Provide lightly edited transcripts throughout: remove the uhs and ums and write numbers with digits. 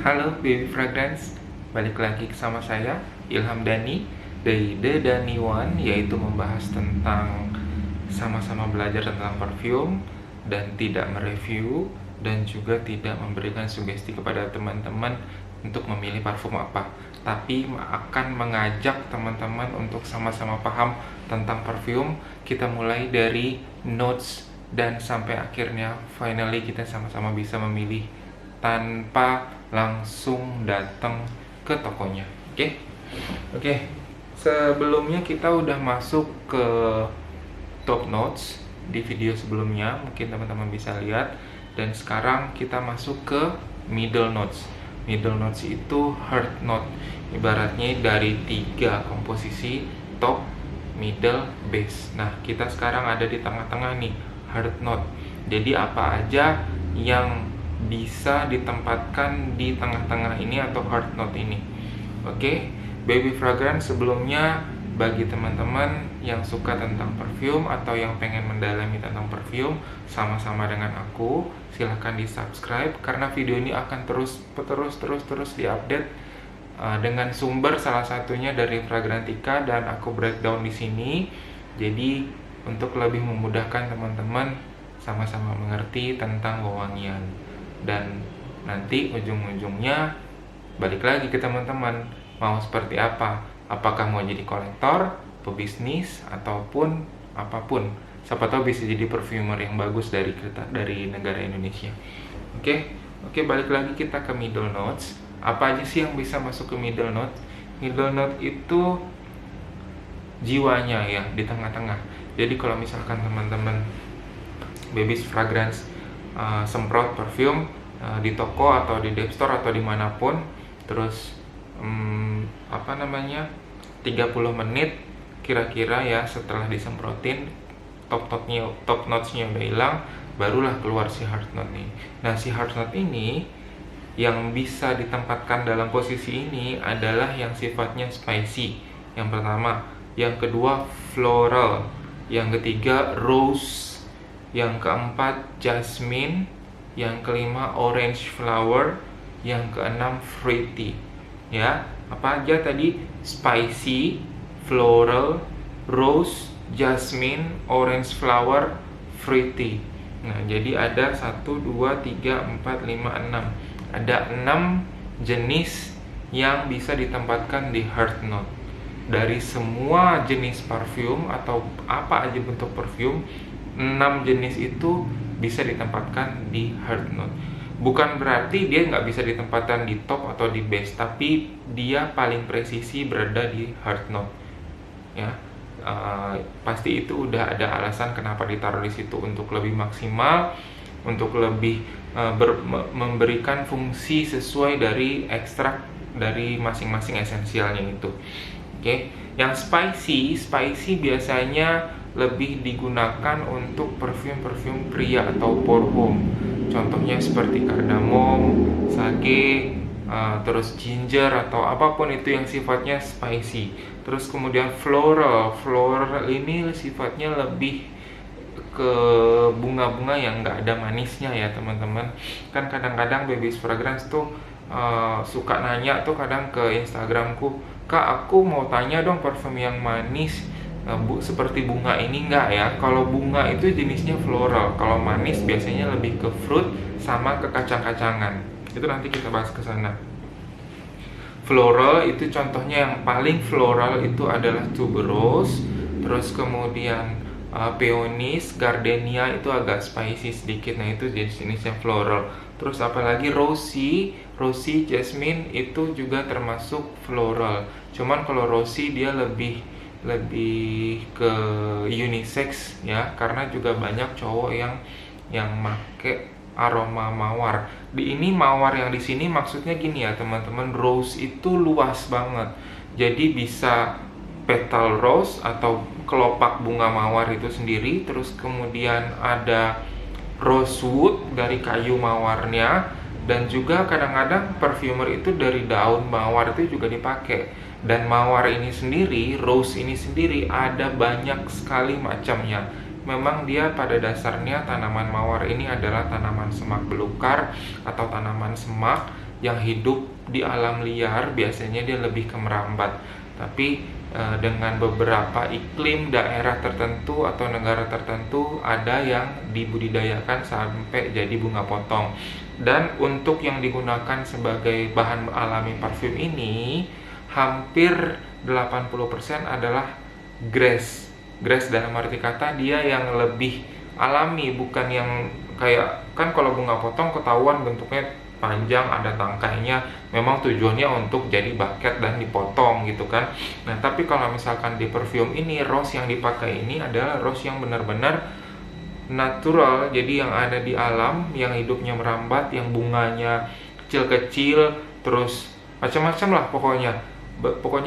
Halo Baby Fragrance, balik lagi sama saya Ilham Dhani dari The Dhani One, yaitu membahas tentang sama-sama belajar tentang parfum dan tidak mereview dan juga tidak memberikan sugesti kepada teman-teman untuk memilih parfum apa, tapi akan mengajak teman-teman untuk sama-sama paham tentang parfum. Kita mulai dari notes dan sampai akhirnya finally kita sama-sama bisa memilih tanpa langsung datang ke tokonya. Oke. Sebelumnya kita udah masuk ke top notes di video sebelumnya, mungkin teman-teman bisa lihat. Dan sekarang kita masuk ke middle notes. Middle notes itu heart note, ibaratnya dari 3 komposisi, top, middle, base. Nah, kita sekarang ada di tengah-tengah nih, heart note. Jadi apa aja yang bisa ditempatkan di tengah-tengah ini atau heart note ini. Oke, Baby Fragrance, sebelumnya bagi teman-teman yang suka tentang parfum atau yang pengen mendalami tentang parfum sama-sama dengan aku, silahkan di subscribe karena video ini akan terus diupdate dengan sumber salah satunya dari Fragrantica dan aku breakdown di sini. Jadi untuk lebih memudahkan teman-teman sama-sama mengerti tentang wewangian. Dan nanti ujung-ujungnya balik lagi ke teman-teman mau seperti apa, apakah mau jadi kolektor, pebisnis, ataupun apapun. Siapa tahu bisa jadi perfumer yang bagus dari negara Indonesia. Oke, balik lagi kita ke middle notes. Apa aja sih yang bisa masuk ke middle note? Middle note itu jiwanya ya, di tengah-tengah. Jadi kalau misalkan teman-teman Baby's Fragrance semprot parfum di toko atau di Dep Store atau dimanapun, terus 30 menit kira-kira ya setelah disemprotin, top notes-nya udah hilang, barulah keluar si heart note nih. Nah, si heart note ini yang bisa ditempatkan dalam posisi ini adalah yang sifatnya spicy, yang pertama, yang kedua floral, yang ketiga rose, yang keempat jasmine, yang kelima orange flower, yang keenam fruity. Ya, apa aja tadi? Spicy, floral, rose, jasmine, orange flower, fruity. Nah, jadi ada 1, 2, 3, 4, 5, 6. Ada 6 jenis yang bisa ditempatkan di heart note. Dari semua jenis parfum atau apa aja bentuk parfum, 6 jenis itu bisa ditempatkan di heart note. Bukan berarti dia nggak bisa ditempatkan di top atau di base, tapi dia paling presisi berada di heart note. Ya, pasti itu udah ada alasan kenapa ditaruh di situ, untuk lebih maksimal, untuk lebih memberikan fungsi sesuai dari ekstrak dari masing-masing esensialnya itu. Oke, yang spicy biasanya lebih digunakan untuk parfum pria atau for home. Contohnya seperti cardamom, sage, terus ginger atau apapun itu yang sifatnya spicy. Terus kemudian floral ini sifatnya lebih ke bunga-bunga yang nggak ada manisnya ya teman-teman. Kan kadang-kadang Baby's Fragrance tuh suka nanya tuh kadang ke Instagramku, "Kak, aku mau tanya dong parfum yang manis seperti bunga ini enggak ya?" Kalau bunga itu jenisnya floral, kalau manis biasanya lebih ke fruit sama ke kacang-kacangan. Itu nanti kita bahas ke sana. Floral itu contohnya yang paling floral itu adalah tuberose, terus kemudian peonies, gardenia itu agak spicy sedikit. Nah, itu jenis-jenisnya floral. Terus apalagi rosy, jasmine itu juga termasuk floral. Cuman kalau rosy dia lebih ke unisex ya, karena juga banyak cowok yang make aroma mawar. Di ini mawar yang di sini maksudnya gini ya teman-teman, rose itu luas banget. Jadi bisa petal rose atau kelopak bunga mawar itu sendiri, terus kemudian ada rosewood dari kayu mawarnya, dan juga kadang-kadang perfumer itu dari daun mawar itu juga dipakai. Dan mawar ini sendiri, rose ini sendiri ada banyak sekali macamnya. Memang dia pada dasarnya tanaman mawar ini adalah tanaman semak belukar atau tanaman semak yang hidup di alam liar biasanya dia lebih ke merambat. Tapi dengan beberapa iklim daerah tertentu atau negara tertentu ada yang dibudidayakan sampai jadi bunga potong. Dan untuk yang digunakan sebagai bahan alami parfum ini hampir 80% adalah grass. Grass dalam arti kata dia yang lebih alami, bukan yang kayak, kan kalau bunga potong ketahuan bentuknya panjang, ada tangkainya, memang tujuannya untuk jadi buket dan dipotong gitu kan. Nah, tapi kalau misalkan di perfume ini, rose yang dipakai ini adalah rose yang benar-benar natural, jadi yang ada di alam, yang hidupnya merambat, yang bunganya kecil-kecil, terus macam-macam lah pokoknya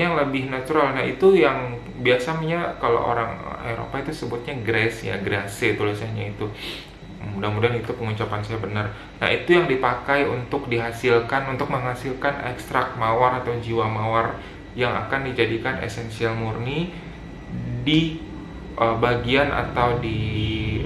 yang lebih natural. Nah, itu yang biasanya kalau orang Eropa itu sebutnya grace ya, grace tulisannya itu. Mudah-mudahan itu pengucapan saya benar. Nah, itu yang dipakai untuk menghasilkan ekstrak mawar atau jiwa mawar yang akan dijadikan esensial murni di bagian atau di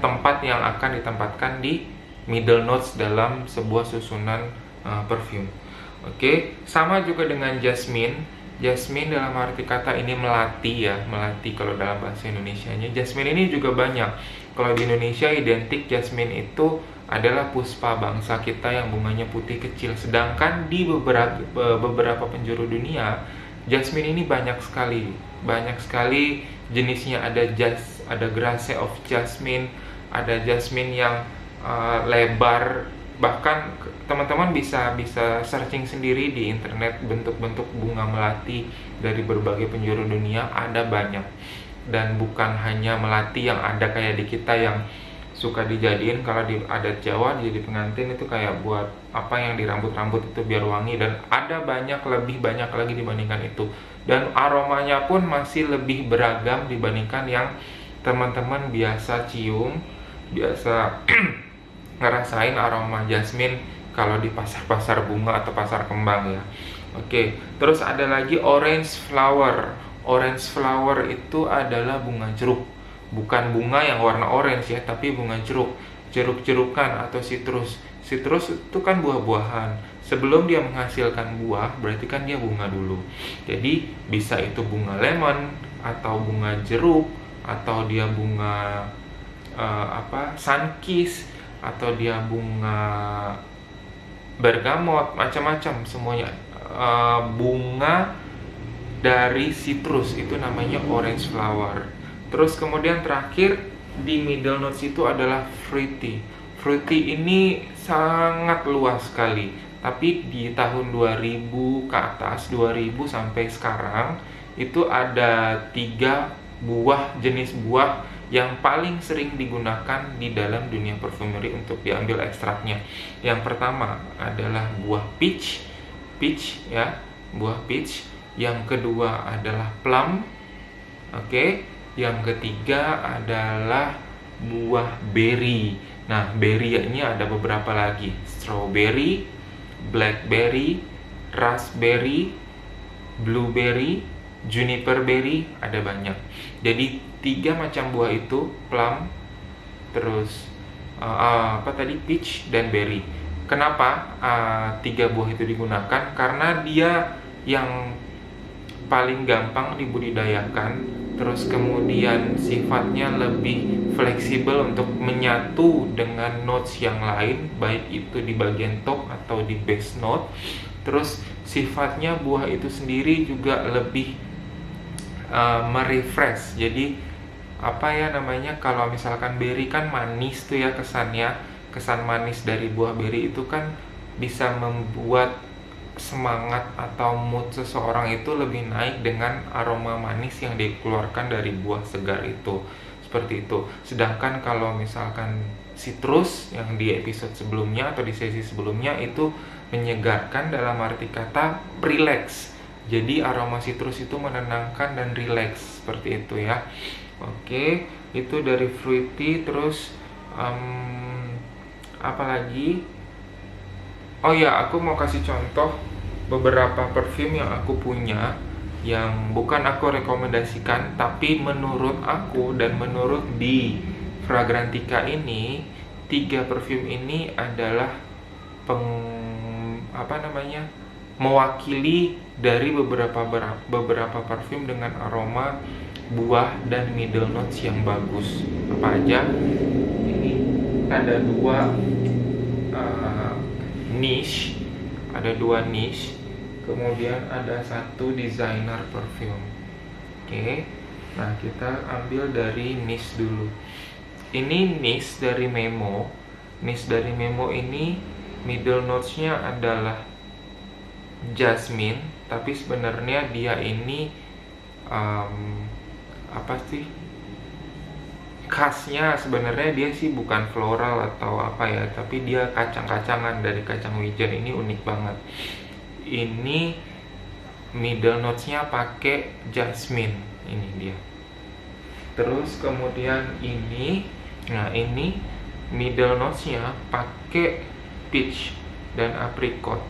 tempat yang akan ditempatkan di middle notes dalam sebuah susunan perfume. Oke, sama juga dengan jasmine. Jasmine dalam arti kata ini melati ya, melati kalau dalam bahasa Indonesianya. Jasmine ini juga banyak. Kalau di Indonesia identik jasmine itu adalah puspa bangsa kita yang bunganya putih kecil. Sedangkan di beberapa penjuru dunia, jasmine ini banyak sekali jenisnya. Ada grace of jasmine, ada jasmine yang lebar. Bahkan teman-teman bisa searching sendiri di internet bentuk-bentuk bunga melati dari berbagai penjuru dunia, ada banyak. Dan bukan hanya melati yang ada kayak di kita yang suka dijadiin kalau di adat Jawa jadi pengantin itu kayak buat apa yang di rambut-rambut itu biar wangi, dan ada lebih banyak lagi dibandingkan itu. Dan aromanya pun masih lebih beragam dibandingkan yang teman-teman biasa cium, biasa ngerasain aroma jasmine kalau di pasar-pasar bunga atau pasar kembang ya. Oke, terus ada lagi orange flower. Orange flower itu adalah bunga jeruk. Bukan bunga yang warna orange ya, tapi bunga jeruk. Jeruk-jerukan atau citrus. Citrus itu kan buah-buahan. Sebelum dia menghasilkan buah, berarti kan dia bunga dulu. Jadi bisa itu bunga lemon atau bunga jeruk, atau dia bunga sunkist, atau dia bunga bergamot, macam-macam semuanya. Bunga dari citrus itu namanya orange flower. Terus kemudian terakhir di middle notes itu adalah fruity. Fruity ini sangat luas sekali, tapi di tahun 2000 ke atas, 2000 sampai sekarang itu ada 3 jenis buah yang paling sering digunakan di dalam dunia parfumery untuk diambil ekstraknya. Yang pertama adalah buah peach ya, buah peach. Yang kedua adalah plum. Oke. Yang ketiga adalah buah berry. Nah, berry ini ada beberapa lagi. Strawberry, blackberry, raspberry, blueberry, juniper berry, ada banyak. Jadi 3 macam buah itu, plum, terus peach dan berry. Kenapa 3 buah itu digunakan? Karena dia yang paling gampang dibudidayakan, terus kemudian sifatnya lebih fleksibel untuk menyatu dengan notes yang lain, baik itu di bagian top atau di base note. Terus sifatnya buah itu sendiri juga lebih merefresh. Jadi kalau misalkan berry kan manis tuh ya kesannya, kesan manis dari buah berry itu kan bisa membuat semangat atau mood seseorang itu lebih naik dengan aroma manis yang dikeluarkan dari buah segar itu, seperti itu. Sedangkan kalau misalkan citrus yang di episode sebelumnya atau di sesi sebelumnya itu menyegarkan dalam arti kata relax. Jadi aroma citrus itu menenangkan dan relax, seperti itu ya. Oke, itu dari fruity. Terus apa lagi? Oh ya, aku mau kasih contoh beberapa parfum yang aku punya, yang bukan aku rekomendasikan, tapi menurut aku dan menurut di Fragrantica ini, 3 parfum ini adalah mewakili dari beberapa parfum dengan aroma buah dan middle notes yang bagus. Apa aja? Ini ada dua niche, kemudian ada satu designer perfume. Oke. Nah, kita ambil dari niche dulu. Ini niche dari Memo. Niche dari Memo ini middle notes-nya adalah jasmine, tapi sebenarnya dia ini khasnya sebenarnya dia sih bukan floral atau apa ya, tapi dia kacang-kacangan dari kacang wijen. Ini unik banget. Ini middle notes-nya pakai jasmine, ini dia. Terus kemudian ini middle notes-nya pakai peach dan apricot.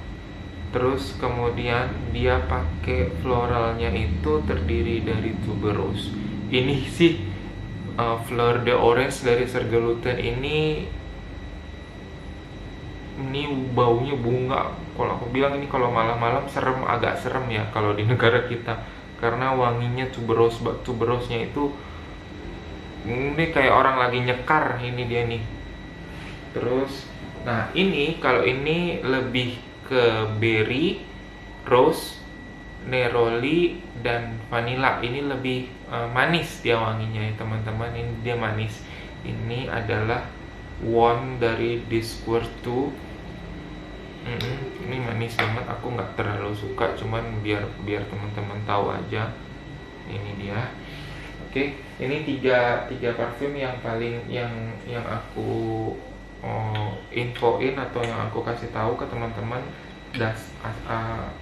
Terus kemudian dia pakai floralnya itu terdiri dari tuberose. Ini sih fleur de orange dari Sergelutin ini baunya bunga. Kalau aku bilang ini kalau malam-malam agak serem ya kalau di negara kita, karena wanginya tuberose-nya itu ini kayak orang lagi nyekar. Ini dia nih. Terus nah ini kalau ini lebih ke berry, rose, neroli, dan vanilla. Ini lebih manis dia wanginya ya teman-teman. Ini dia manis. Ini adalah one dari Discours 2. Ini manis banget. Aku nggak terlalu suka, cuman biar teman-teman tahu aja. Ini dia. Oke, ini tiga parfum yang paling yang aku infoin atau yang aku kasih tahu ke teman-teman.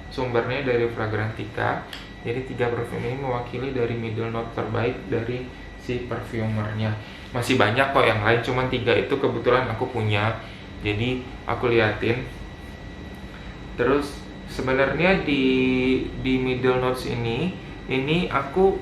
Sumbernya dari Fragrantica. Jadi 3 parfum ini mewakili dari middle note terbaik dari si perfumernya. Masih banyak kok yang lain, cuman 3 itu kebetulan aku punya, jadi aku liatin. Terus sebenarnya di middle notes ini aku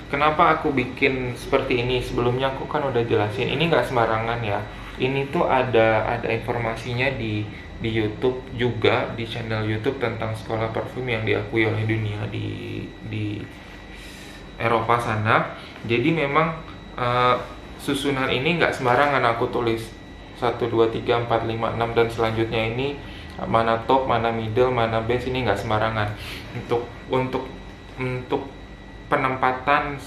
kenapa aku bikin seperti ini? Sebelumnya aku kan udah jelasin, ini nggak sembarangan ya. Ini tuh ada informasinya di YouTube juga, di channel YouTube tentang sekolah parfum yang diakui oleh dunia di Eropa sana. Jadi memang susunan ini nggak sembarangan aku tulis 1, 2, 3, 4, 5, 6 dan selanjutnya ini mana top, mana middle, mana base. Ini nggak sembarangan. Untuk penempatan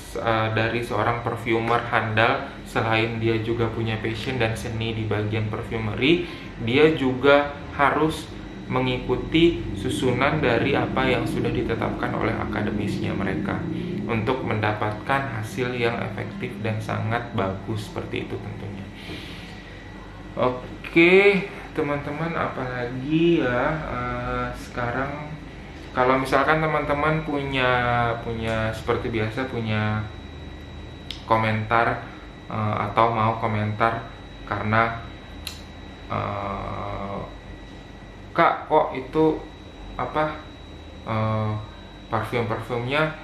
dari seorang perfumer handal, selain dia juga punya passion dan seni di bagian perfumery, dia juga harus mengikuti susunan dari apa yang sudah ditetapkan oleh akademisnya mereka untuk mendapatkan hasil yang efektif dan sangat bagus seperti itu tentunya. Oke teman-teman, apalagi ya sekarang kalau misalkan teman-teman punya seperti biasa punya komentar atau mau komentar karena Kak, kok itu parfumnya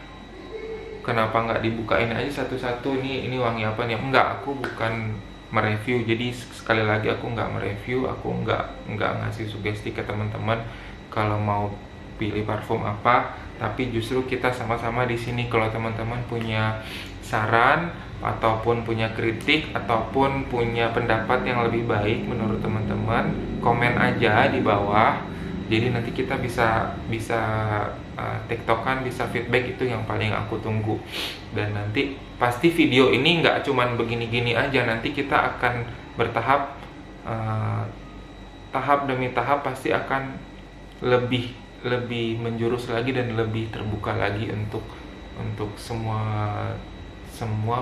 kenapa nggak dibukain aja satu-satu? Ini wangi apa nih? Enggak, aku bukan mereview. Jadi sekali lagi aku nggak mereview, aku nggak ngasih sugesti ke teman-teman kalau mau pilih parfum apa. Tapi justru kita sama-sama di sini. Kalau teman-teman punya saran ataupun punya kritik ataupun punya pendapat yang lebih baik menurut teman-teman, komen aja di bawah. Jadi nanti kita bisa tektokan, bisa feedback. Itu yang paling aku tunggu. Dan nanti pasti video ini nggak cuman begini-gini aja. Nanti kita akan bertahap, tahap demi tahap pasti akan lebih menjurus lagi dan lebih terbuka lagi untuk semua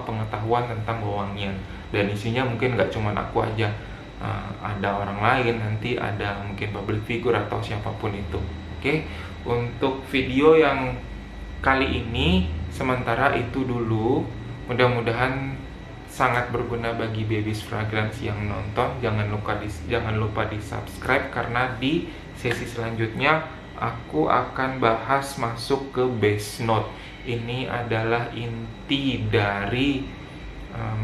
pengetahuan tentang wewangian. Dan isinya mungkin nggak cuma aku aja, ada orang lain, nanti ada mungkin public figure atau siapapun itu. Oke, untuk video yang kali ini sementara itu dulu. Mudah-mudahan sangat berguna bagi Baby's Fragrance yang nonton. Jangan lupa di subscribe, karena di sesi selanjutnya aku akan bahas masuk ke base note. Ini adalah inti dari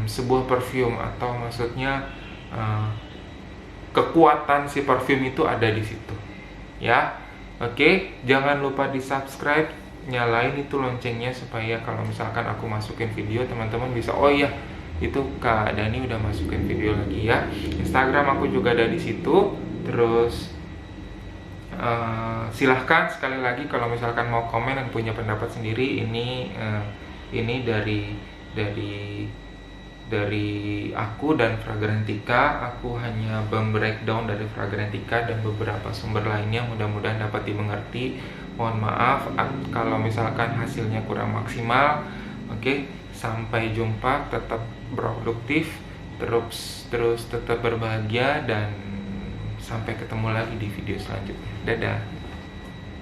sebuah perfume, atau maksudnya kekuatan si parfum itu ada di situ. Ya. Oke, jangan lupa di-subscribe, nyalain itu loncengnya supaya kalau misalkan aku masukin video teman-teman bisa, oh iya, itu Kak Dani udah masukin video lagi ya. Instagram aku juga ada di situ. Terus silahkan sekali lagi kalau misalkan mau komen dan punya pendapat sendiri. Ini dari aku dan Fragrantica. Aku hanya breakdown dari Fragrantica dan beberapa sumber lainnya, mudah-mudahan dapat dimengerti. Mohon maaf kalau misalkan hasilnya kurang maksimal. Oke, sampai jumpa, tetap produktif, terus tetap berbahagia, dan sampai ketemu lagi di video selanjutnya. Dadah.